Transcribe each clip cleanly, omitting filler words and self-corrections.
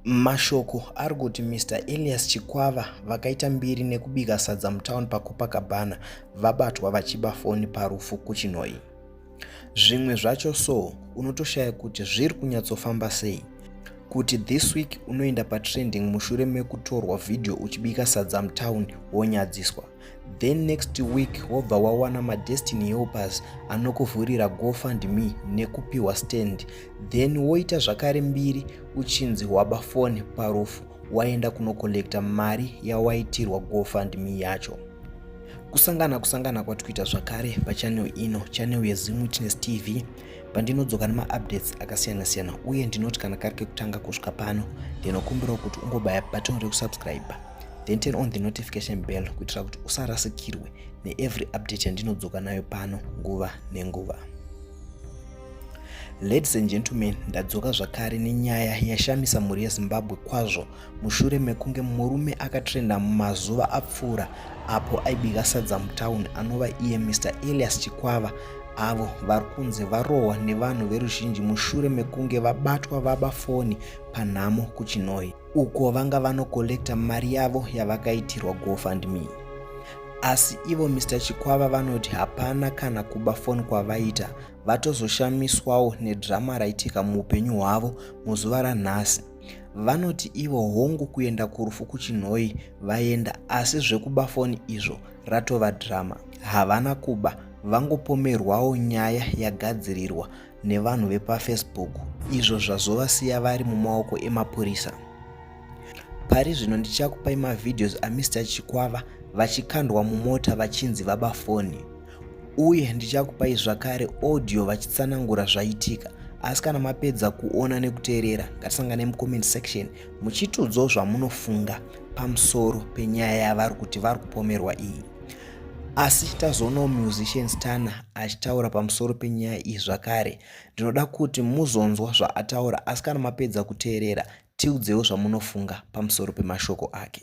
Mashoko ari kuti Mr. Elias Chikwava vakaita mbiri nekubika sadza mutown paCopacabana vabatwa vachiba foni parufu kuChinhoyi. Zvimwe zvacho so unotoshaya kuti zviri kunyatsofamba sei. Kuti this week unoenda patrending mushure mekutorwa video uchibika sadza mutown wonyadziswa. Then next week wobva wawana maDestiny Helpers anokuvhurira GoFundMe nekupiwa stand. Then woita zvakare mbiri uchinzi waba foni parufu waenda kunokolekta mari yawaitirwa GoFundMe yacho. Kusangana kwatikuita zvakare pachannel ino, channel yeZim Witness TV, pandinodzoka nemaupdates akasiyana-siyana, uye ndinoti kana kari kekutanga kusvika pano ndinokumbira kuti ungobaya button rekusubscribe, then turn on the notification bell kuitira kuti usarasikirwe neevery update yandinodzoka nayo pano nguva nenguva. Ladies and gentlemen, ndadzoka zvakare nenyaya yashamisa mhuri yeZimbabwe kwazvo mushure mekunge murume akatrenda mumazuva apfuura apo aibika sadza mutown anova iye Mr. Elias Chikwava, avo vari kunzi varohwa nevanhu veruzhinji mushure mekunge vabatwa vaba foni panhamo kuChinhoyi, uko vanga vanokolekta mari yavo yavakaitirwa GoFundMe. Asi ivo Mr. Chikwava vanoti hapana kana kuba foni kwavaita, vatozoshamiswawo nedrama raitika muupenyu hwavo muzuva ranhasi. Vanoti ivo hongu kuenda kurufu kuChinhoyi vaenda, asi zvekuba foni izvo ratova drama. Havana kuba, vangopomerwawo nyaya yagadzirirwa nevanhu vepafacebook, izvo zvazovasiya vari mumaoko emapurisa. Pari zvino ndichakupai mavideos aMr. Chikwava vachikandwa mumota vachinzi vaba foni, uye ndichakupai zvakare audio vachitsanangura zvaitika. Asi kana mapedza kuona nekuteerera, ngatisangane mucomment section muchitudzawo zvamunofunga pamusoro penyaya yavari kuti vari kupomerwa iyi. Asi tazoonawo musician Tana achitaura pamusoro penyaya iyi zvakare. Ndinoda kuti muzonzwa zvaataura, asi kana mapedza kuteerera tiudzewo zvamunofunga pamusoro pemashoko ake.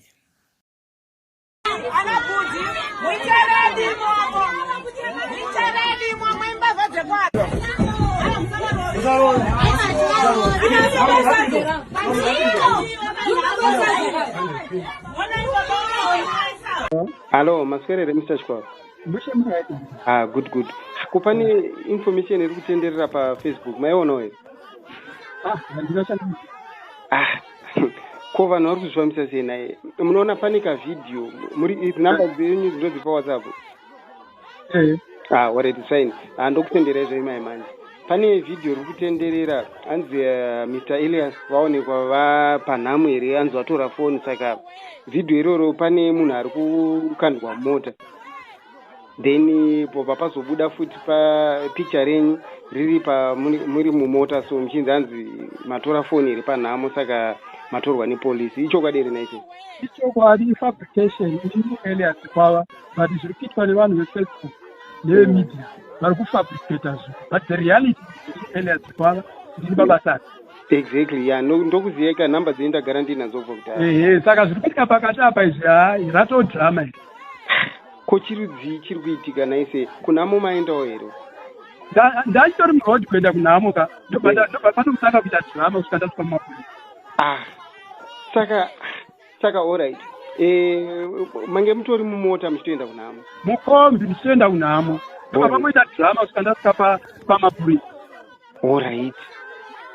Hello, maswere Mr. Chikwava. Good. Kupani information iri kutenderera pa Facebook, maiona here? Ko vanhu vari kuzvifambisa sei naye? Munoona pane ka video, muri namba dzenyu dzinozi pa WhatsApp. Alright, fine. Ndokutenderai zvai mai manje. Pane video iri kutenderera anzi Mr. Elias vaonekwa va panhamo here, anzi vatora foni. Saka video iroro pane munhu ari kukandwa mota, then popa pazobuda futi pa picture renyu riri pa muri mumota, so mchinzi anzi matora foni iri panhamo, saka matorwa nepolisi. Ichokwadi here naizvo? Ichokwadi, fabrication ini Elias Chikwava, but zviri kuitwa nevanhu veFacebook nevemedia vari kufabricata zvinhu, but the reality Elias Chikwava ndini baba sati. Exactly, yeah. Ndokuziva ka namba dzendagara ndinadzo kudhaya. Saka zviri kuitika pakati apa izvi ratodrama iri. Ko chirudzi chiri kuitika naise kunhamo maendawo here? Ndachitori muroad kuenda kunhamo ka ndobva patokutanga kuita drama kusvika ndasvika mumapurisa. Saka alright. Mange mutori mumota muchitoenda kunhamo? Mukombi muchitoenda kunhamo. Ndobva pamoita drama kusvika ndasvika pamapurisa. Alright.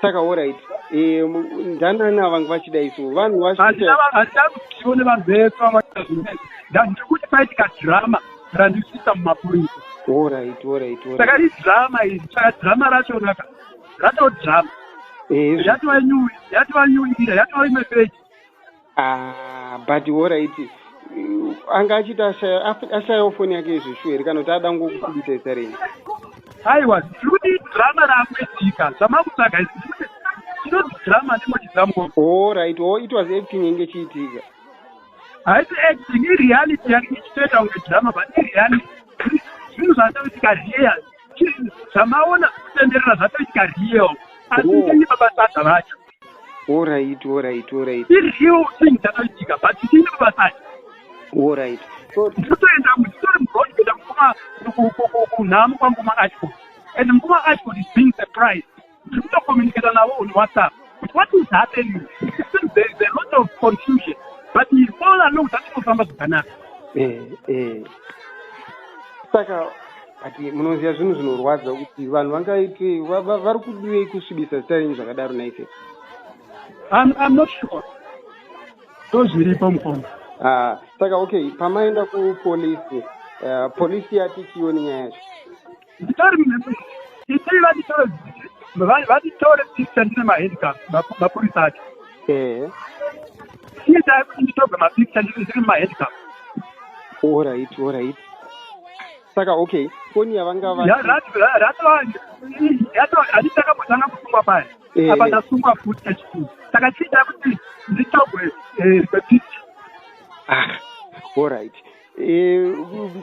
Saka alright. Ndanani vangu vachida iso vanhu handina kutiwo nevanhu vese vamaita zvinhu. Ndiri kuti paitika drama randichiisa mumapurisa. Alright. Saka idrama iyi, saka drama racho ratoddrama. Yatova nyuwira, yatova imwe page. But alright. Anga achita ashayawo foni yake zvishwere kana kuti ada ngokubudisa isareni. Aiwa, zviri drama rakuitika zvamakutsvaga isi chinonzi drama ndimochizambo. Alright, it was acting inge chiitika. Haiti acting, ireality yake ichitoita kunge drama, but ireality zvinhu zvatoitika real. Zvamaona kutenderera zvatoitika real. Hatitengi mabasa vacho. All right. It's real thing chanoitika, but titengi mabasa acho. All right. So Nditoenda muchitori mugoni kuenda kunhamu kwanguma Ashford. And Nguma Ashford is being surprised. Ndiri kutokommunicate navo on WhatsApp. But what is happening? There's a lot of confusion. But he's all along that kufamba zvakanaka. Saka ati munoziva zvinhu zvinorwadza kuti vanhu vangaite vari kudiwei kusvibisa zita renyu zvakadaro naite. I'm not sure. Zviripo mukombe. Saka okay, pamaenda kupolisi, polisi yati chioni nyaya yacho. Vatitore picture ndine mahandicap mapurisa acho. Ita nditobva mapicture ndine mahandicap. All right. Saka okay, foni yavanga handitaka kusungwa paya. Apa ndasungwa futi H2. Saka chida kuti nditobwe picture. All right.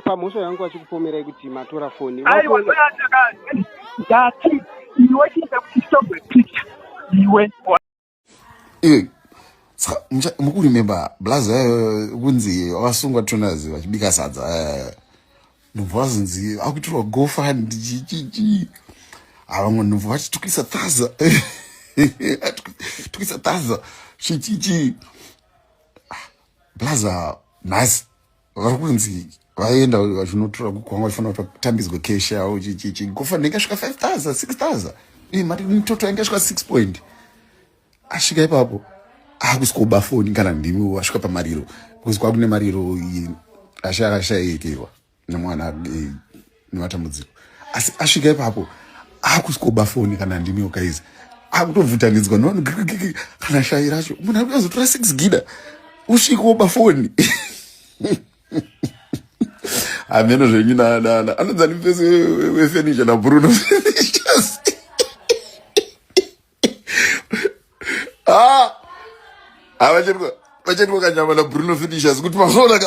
Pamhosva yangu vachikupomerai kuti matora foni. Aiwa, ndati iwe chida kuti nditobwe picture. Iwe. Mukuremember blaza kunzi wasungwa tonazi vachibika sadza nhumbu vazonzi akuitirwa gofund vamwe nhumbu vachitukisa taza tukisa taza chichichi blaza nhasi vari kunzi vaenda vachinotora kukwanga vachifanira kuti vatambidzwe keshi yavo chichichi gofund ingasvika 5,000 6,000 mari mitoto ingasvika 6 point asvika ipapo akusikoba foni kana ndimi wasvika pamariro because kwakune mariro ashayaitirwa nemwana nematambudziko asi asvika ipapo akusikoba foni kana ndimi ukaizi akutovhutanidzwa nevanhu kana shai racho munhu ari kuzotora 6 gida usvikoba foni ameno zvenyu anonzani mupesi wefenisha naBruno Furnitures vachetwa kanyama naBruno Furnitures kuti mazoona